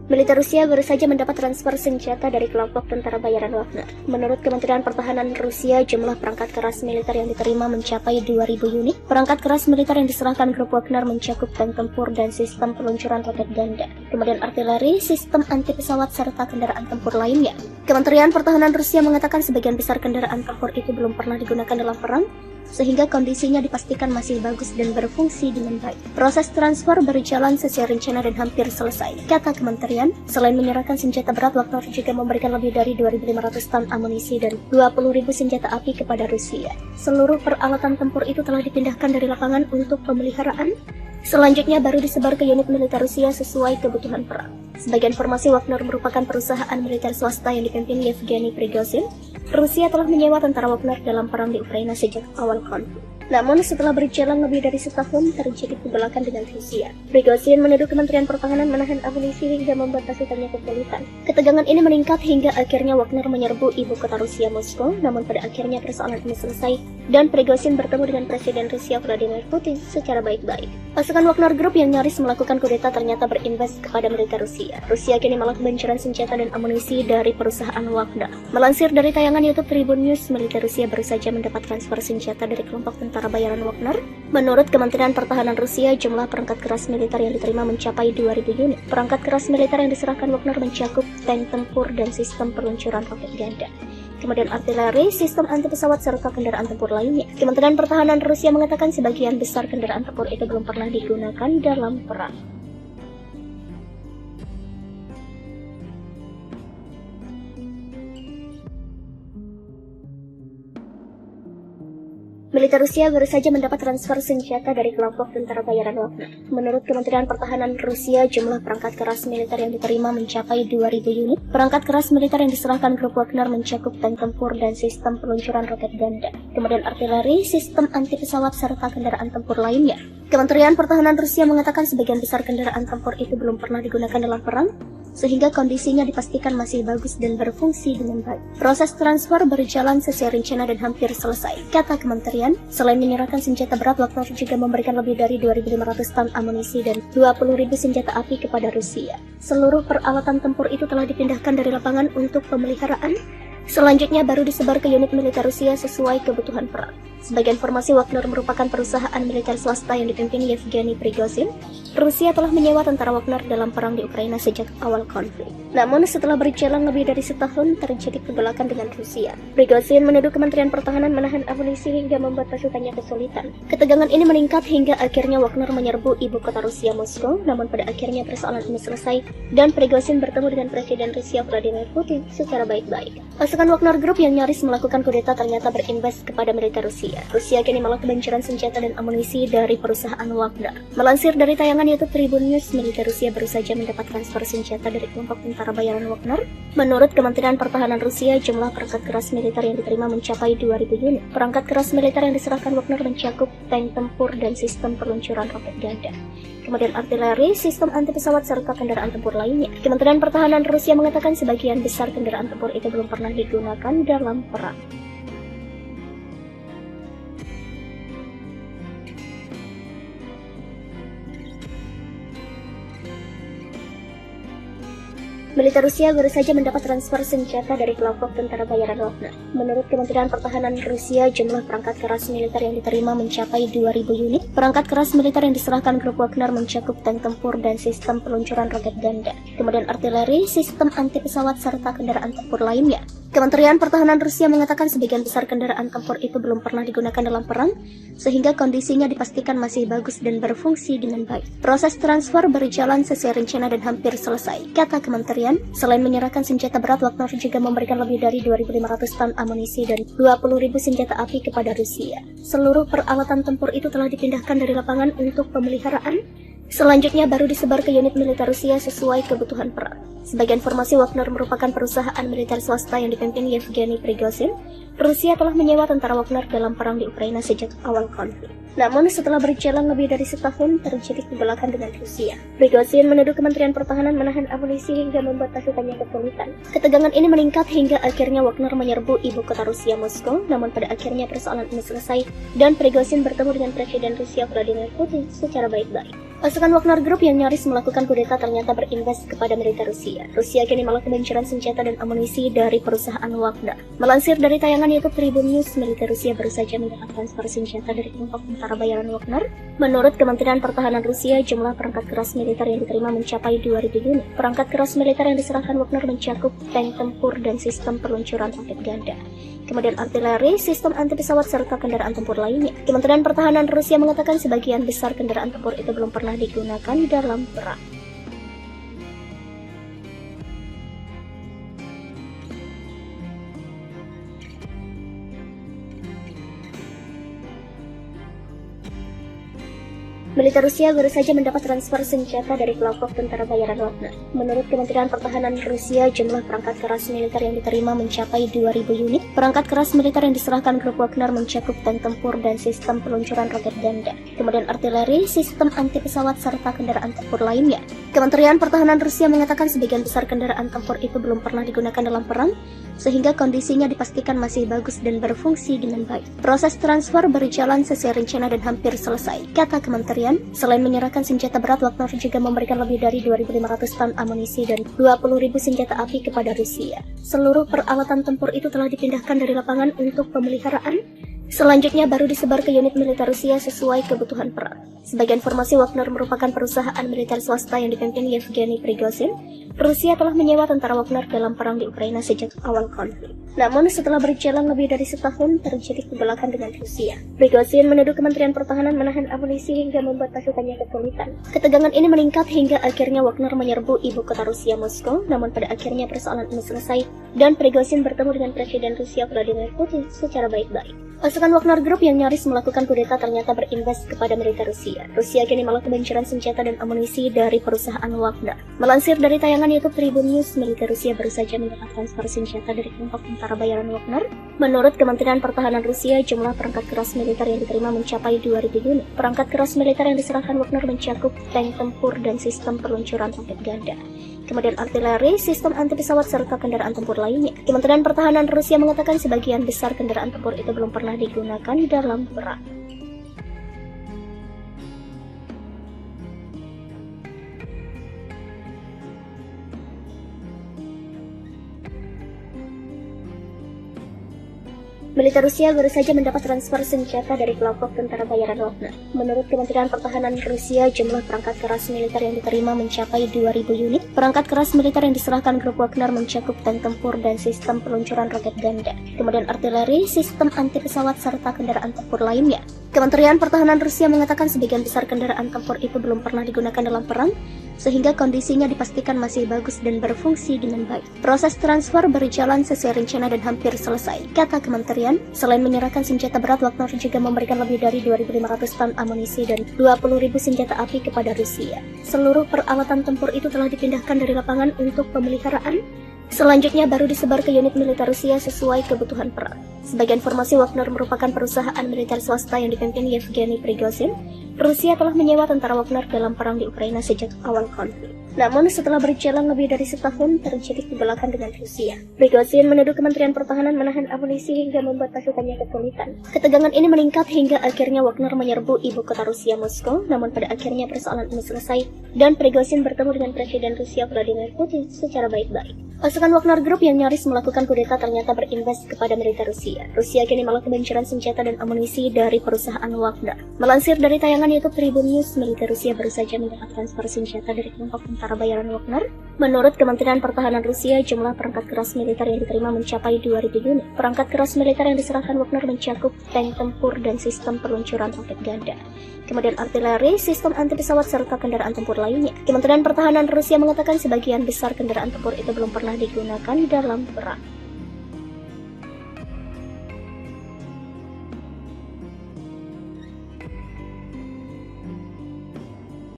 Militer Rusia baru saja mendapat transfer senjata dari kelompok tentara bayaran Wagner. Menurut Kementerian Pertahanan Rusia, jumlah perangkat keras militer yang diterima mencapai 2.000 unit. Perangkat keras militer yang diserahkan grup Wagner mencakup tank tempur dan sistem peluncuran roket ganda, kemudian artileri, sistem anti pesawat, serta kendaraan tempur lainnya. Kementerian Pertahanan Rusia mengatakan sebagian besar kendaraan tempur itu belum pernah digunakan dalam perang, sehingga kondisinya dipastikan masih bagus dan berfungsi dengan baik. Proses transfer berjalan sesuai rencana dan hampir selesai, kata kementerian. Selain menyerahkan senjata berat, Wagner juga memberikan lebih dari 2.500 ton amunisi dan 20.000 senjata api kepada Rusia. Seluruh peralatan tempur itu telah dipindahkan dari lapangan untuk pemeliharaan. Selanjutnya baru disebar ke unit militer Rusia sesuai kebutuhan perang. Sebagai informasi, Wagner merupakan perusahaan militer swasta yang dipimpin Yevgeny Prigozhin. Rusia telah menyewa tentara Wagner dalam perang di Ukraina sejak awal konflik. Namun setelah berjalan lebih dari setahun, terjadi kebelakan dengan Rusia. Prigozhin menuduh Kementerian Pertahanan menahan amunisi hingga membuat pasukannya kesulitan. Ketegangan ini meningkat hingga akhirnya Wagner menyerbu ibu kota Rusia, Moskow. Namun pada akhirnya persoalan ini selesai dan Prigozhin bertemu dengan Presiden Rusia Vladimir Putin secara baik-baik. Pasukan Wagner Group yang nyaris melakukan kudeta ternyata berinvest kepada militer Rusia. Rusia kini malah kebanjiran senjata dan amunisi dari perusahaan Wagner. Melansir dari tayangan YouTube Tribun News, militer Rusia baru saja mendapat transfer senjata dari kelompok tentara bayaran Wagner. Menurut Kementerian Pertahanan Rusia, jumlah perangkat keras militer yang diterima mencapai 2.000 unit. Perangkat keras militer yang diserahkan Wagner mencakup tank tempur dan sistem peluncuran roket ganda, kemudian artileri, sistem anti pesawat, serta kendaraan tempur lainnya. Kementerian Pertahanan Rusia mengatakan sebagian besar kendaraan tempur itu belum pernah digunakan dalam perang. Militer Rusia baru saja mendapat transfer senjata dari kelompok tentara bayaran Wagner. Menurut Kementerian Pertahanan Rusia, jumlah perangkat keras militer yang diterima mencapai 2.000 unit. Perangkat keras militer yang diserahkan grup Wagner mencakup tank tempur dan sistem peluncuran roket ganda, kemudian artileri, sistem anti pesawat, serta kendaraan tempur lainnya. Kementerian Pertahanan Rusia mengatakan sebagian besar kendaraan tempur itu belum pernah digunakan dalam perang, sehingga kondisinya dipastikan masih bagus dan berfungsi dengan baik. Proses transfer berjalan sesuai rencana dan hampir selesai, kata kementerian. Selain menyerahkan senjata berat, Wagner juga memberikan lebih dari 2.500 ton amunisi dan 20.000 senjata api kepada Rusia. Seluruh peralatan tempur itu telah dipindahkan dari lapangan untuk pemeliharaan. Selanjutnya baru disebar ke unit militer Rusia sesuai kebutuhan perang. Sebagai informasi, Wagner merupakan perusahaan militer swasta yang dipimpin Yevgeny Prigozhin. Rusia telah menyewa tentara Wagner dalam perang di Ukraina sejak awal konflik. Namun setelah berjalan lebih dari setahun, terjadi kebelakan dengan Rusia. Prigozhin menuduh Kementerian Pertahanan menahan amunisi hingga membuat pasukannya kesulitan. Ketegangan ini meningkat hingga akhirnya Wagner menyerbu ibu kota Rusia, Moskow. Namun pada akhirnya persoalan ini selesai dan Prigozhin bertemu dengan Presiden Rusia Vladimir Putin secara baik-baik. Pasukan Wagner Group yang nyaris melakukan kudeta ternyata berinvest kepada militer Rusia. Rusia kini malah kebanjiran senjata dan amunisi dari perusahaan Wagner. Melansir dari tayangan YouTube Tribun News, militer Rusia baru saja mendapat transfer senjata dari kelompok tentara bayaran Wagner. Menurut Kementerian Pertahanan Rusia, jumlah perangkat keras militer yang diterima mencapai 2.000 unit. Perangkat keras militer yang diserahkan Wagner mencakup tank tempur dan sistem peluncuran roket ganda, kemudian artileri, sistem anti pesawat, serta kendaraan tempur lainnya. Kementerian Pertahanan Rusia mengatakan sebagian besar kendaraan tempur itu belum pernah digunakan dalam perang. Militer Rusia baru saja mendapat transfer senjata dari kelompok tentara bayaran Wagner. Menurut Kementerian Pertahanan Rusia, jumlah perangkat keras militer yang diterima mencapai 2.000 unit. Perangkat keras militer yang diserahkan grup Wagner mencakup tank tempur dan sistem peluncuran roket ganda, kemudian artileri, sistem anti pesawat, serta kendaraan tempur lainnya. Kementerian Pertahanan Rusia mengatakan sebagian besar kendaraan tempur itu belum pernah digunakan dalam perang, sehingga kondisinya dipastikan masih bagus dan berfungsi dengan baik. Proses transfer berjalan sesuai rencana dan hampir selesai, kata kementerian. Selain menyerahkan senjata berat, Wagner juga memberikan lebih dari 2.500 ton amunisi dan 20.000 senjata api kepada Rusia. Seluruh peralatan tempur itu telah dipindahkan dari lapangan untuk pemeliharaan. Selanjutnya baru disebar ke unit militer Rusia sesuai kebutuhan perang. Sebagai informasi, Wagner merupakan perusahaan militer swasta yang dipimpin Yevgeny Prigozhin. Rusia telah menyewa tentara Wagner dalam perang di Ukraina sejak awal konflik. Namun setelah berjalan lebih dari setahun, terjadi kebelakan dengan Rusia. Prigozhin menuduh Kementerian Pertahanan menahan amunisi hingga membuat pasukannya kesulitan. Ketegangan ini meningkat hingga akhirnya Wagner menyerbu ibu kota Rusia, Moskow. Namun pada akhirnya persoalan ini selesai dan Prigozhin bertemu dengan Presiden Rusia Vladimir Putin secara baik-baik. Pasukan Wagner Group yang nyaris melakukan kudeta ternyata berinvest kepada militer Rusia. Rusia kini melakukan pencurian senjata dan amunisi dari perusahaan Wagner. Melansir dari tayangan YouTube Tribun News, militer Rusia baru saja mendapat transfer senjata dari kelompok tentara bayaran Wagner. Menurut Kementerian Pertahanan Rusia, jumlah perangkat keras militer yang diterima mencapai 2.000 unit. Perangkat keras militer yang diserahkan Wagner mencakup tank tempur dan sistem peluncuran roket ganda, kemudian artileri, sistem anti pesawat serta kendaraan tempur lainnya. Kementerian Pertahanan Rusia mengatakan sebagian besar kendaraan tempur itu belum pernah digunakan dalam perang. Militer Rusia baru saja mendapat transfer senjata dari kelompok tentara bayaran Wagner. Menurut Kementerian Pertahanan Rusia, jumlah perangkat keras militer yang diterima mencapai 2.000 unit. Perangkat keras militer yang diserahkan grup Wagner mencakup tank tempur dan sistem peluncuran roket ganda, kemudian artileri, sistem anti pesawat serta kendaraan tempur lainnya. Kementerian Pertahanan Rusia mengatakan sebagian besar kendaraan tempur itu belum pernah digunakan dalam perang, sehingga kondisinya dipastikan masih bagus dan berfungsi dengan baik. Proses transfer berjalan sesuai rencana dan hampir selesai, kata kementerian. Selain menyerahkan senjata berat, Wagner juga memberikan lebih dari 2.500 ton amunisi dan 20.000 senjata api kepada Rusia. Seluruh peralatan tempur itu telah dipindahkan dari lapangan untuk pemeliharaan. Selanjutnya baru disebar ke unit militer Rusia sesuai kebutuhan perang. Sebagai informasi, Wagner merupakan perusahaan militer swasta yang dipimpin Yevgeny Prigozhin. Rusia telah menyewa tentara Wagner dalam perang di Ukraina sejak awal konflik. Namun setelah berjalan lebih dari setahun, terjadi kebelakan dengan Rusia. Prigozhin menuduh Kementerian Pertahanan menahan amunisi hingga membuat pasukannya kesulitan. Ketegangan ini meningkat hingga akhirnya Wagner menyerbu ibu kota Rusia, Moskow. Namun pada akhirnya persoalan ini selesai dan Prigozhin bertemu dengan Presiden Rusia Vladimir Putin secara baik-baik. Pasukan Wagner Group yang nyaris melakukan kudeta ternyata berinvest kepada militer Rusia. Rusia kini melakukan pencurian senjata dan amunisi dari perusahaan Wagner. Melansir dari tayangan YouTube Tribun News, militer Rusia baru saja mendapat transfer senjata dari kelompok tentara bayaran Wagner. Menurut Kementerian Pertahanan Rusia, jumlah perangkat keras militer yang diterima mencapai 2.000 unit. Perangkat keras militer yang diserahkan Wagner mencakup tank tempur dan sistem peluncuran roket ganda, kemudian artileri, sistem anti pesawat serta kendaraan tempur lainnya. Kementerian Pertahanan Rusia mengatakan sebagian besar kendaraan tempur itu belum pernah digunakan dalam perang. Militer Rusia baru saja mendapat transfer senjata dari kelompok tentara bayaran Wagner. Menurut Kementerian Pertahanan Rusia, jumlah perangkat keras militer yang diterima mencapai 2.000 unit. Perangkat keras militer yang diserahkan grup Wagner mencakup tank tempur dan sistem peluncuran roket ganda, kemudian artileri, sistem anti pesawat serta kendaraan tempur lainnya. Kementerian Pertahanan Rusia mengatakan sebagian besar kendaraan tempur itu belum pernah digunakan dalam perang, sehingga kondisinya dipastikan masih bagus dan berfungsi dengan baik. Proses transfer berjalan sesuai rencana dan hampir selesai, kata kementerian. Selain menyerahkan senjata berat, Wagner juga memberikan lebih dari 2.500 ton amunisi dan 20.000 senjata api kepada Rusia. Seluruh peralatan tempur itu telah dipindahkan dari lapangan untuk pemeliharaan. Selanjutnya baru disebar ke unit militer Rusia sesuai kebutuhan perang. Sebagai informasi, Wagner merupakan perusahaan militer swasta yang dipimpin Yevgeny Prigozhin. Rusia telah menyewa tentara Wagner dalam perang di Ukraina sejak awal konflik. Namun setelah berjalan lebih dari setahun, terjadi kebelakan dengan Rusia. Prigozhin menuduh Kementerian Pertahanan menahan amunisi hingga membuat pasukannya kesulitan. Ketegangan ini meningkat hingga akhirnya Wagner menyerbu ibu kota Rusia, Moskow. Namun pada akhirnya persoalan ini selesai dan Prigozhin bertemu dengan Presiden Rusia Vladimir Putin secara baik-baik. Pasukan Wagner Group yang nyaris melakukan kudeta ternyata berinvest kepada militer Rusia. Rusia kini melakukan pencurian senjata dan amunisi dari perusahaan Wagner. Melansir dari tayangan YouTube Tribun News, militer Rusia baru saja mendapat transfer senjata dari kelompok tentara bayaran Wagner. Menurut Kementerian Pertahanan Rusia, jumlah perangkat keras militer yang diterima mencapai 2.000 unit. Perangkat keras militer yang diserahkan Wagner mencakup tank tempur dan sistem peluncuran roket ganda, kemudian artileri, sistem anti pesawat serta kendaraan tempur lainnya. Kementerian Pertahanan Rusia mengatakan sebagian besar kendaraan tempur itu belum pernah digunakan dalam perang.